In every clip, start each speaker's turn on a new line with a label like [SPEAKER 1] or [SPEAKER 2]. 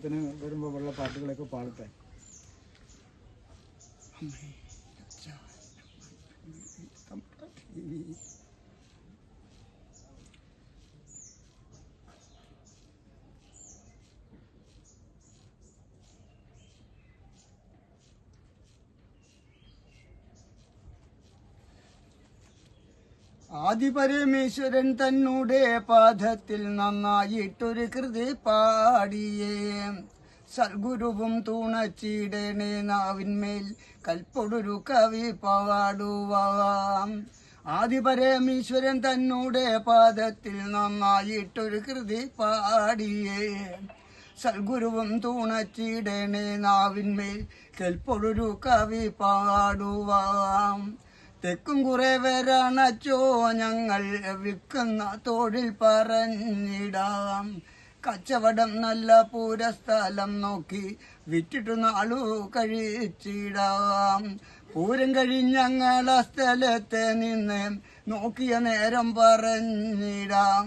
[SPEAKER 1] ഓണത്തിന് വരുമ്പോൾ ഉള്ള പാട്ടുകളൊക്കെ പാടട്ടെ. ആദിപരമേശ്വരൻ തന്നൂടെ പാദത്തിൽ നന്നായിട്ടൊരു കൃതി പാടിയേ, സൽഗുരുവും തൂണച്ചിടണേ നാവിന്മേൽ കൽപ്പൊടൊരു കവി പാടുവാം. ആദിപരമേശ്വരൻ തന്നൂടെ പാദത്തിൽ നന്നായിട്ടൊരു കൃതി പാടിയേ, സൽഗുരുവും തൂണച്ചിടണേ നാവിന്മേൽ കൽപ്പൊടൊരു കവി പാടുവാം. തെക്കും കുറെ പേരാണച്ചോ ഞങ്ങൾ വിൽക്കുന്ന തൊഴിൽ പറഞ്ഞിടാം, കച്ചവടം നല്ല പൂരസ്ഥലം നോക്കി വിറ്റിട്ടു നാളു കഴിച്ചിടാം. പൂരം കഴിഞ്ഞങ്ങളെ സ്ഥലത്തെ നിന്ന് നോക്കിയ നേരം പറഞ്ഞിടാം,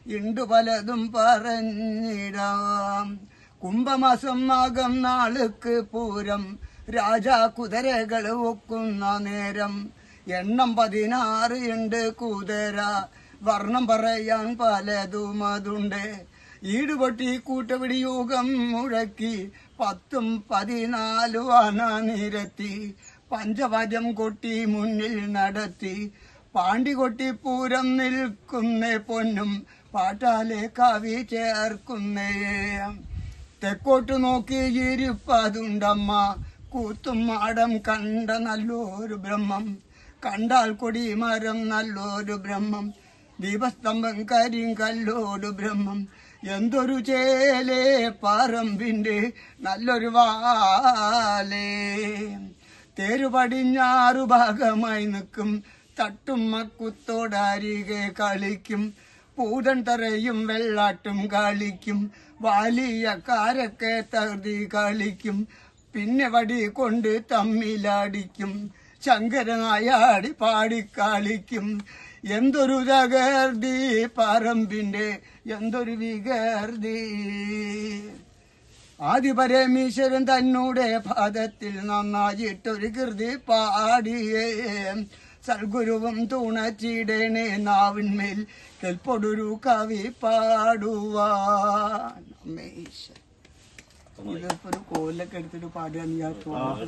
[SPEAKER 1] ഇണ്ടു പലതും പറഞ്ഞിടാം. കുംഭമാസം നാഗം നാളുക്ക് പൂരം, രാജാ കുതിരകൾ ഒക്കുന്ന നേരം, എണ്ണം 16 ഉണ്ട് കുതിര, വർണ്ണം പറയാൻ പലതും അതുണ്ട്. ഈടുപൊട്ടി കൂട്ടപിടി യോഗം മുഴക്കി 10ഉം 14 ആന നിരത്തി, പഞ്ചവാദ്യം കൊട്ടി മുന്നിൽ നടത്തി, പാണ്ടി കൊട്ടി പൂരം നിൽക്കുന്നേ പൊന്നും പാട്ടാലെ കവി ചേർക്കുന്നേ. തെക്കോട്ട് നോക്കി ഇരിപ്പതുണ്ടമ്മ, കൂത്തും മാടം കണ്ട നല്ലൊരു ബ്രഹ്മം, കണ്ടാൽ കൊടിമരം നല്ലൊരു ബ്രഹ്മം, ദീപസ്തംഭം കരിങ്കല്ലോട് ബ്രഹ്മം, എന്തൊരു ചേലേ പറമ്പിന്റെ നല്ലൊരു വാലേ. തേരു പടിഞ്ഞാറു ഭാഗമായി നിൽക്കും, തട്ടും മക്കുത്തോടരികെ കളിക്കും, പൂതൻ തറയും വെള്ളാട്ടും കളിക്കും, വലിയ കാരക്കെ തകർത്തി കളിക്കും, പിന്നെ വടി കൊണ്ട് തമ്മിലടിക്കും, ശങ്കരനായാടി പാടിക്കളിക്കും. എന്തൊരു തകർതി പറമ്പിന്റെ എന്തൊരു വികർതി. ആദിപരമേശ്വരൻ തന്നൂടെ പാദത്തിൽ നന്നായിട്ടൊരു കൃതി പാടിയേ, സൽഗുരുവും തുണച്ചിടണേ നാവിന്മേൽ കെൽപ്പൊടൊരു കവി പാടുവാൻ. ഇതിപ്പോ ഒരു കോലൊക്കെ എടുത്തിട്ട് പാടുകയാണ്.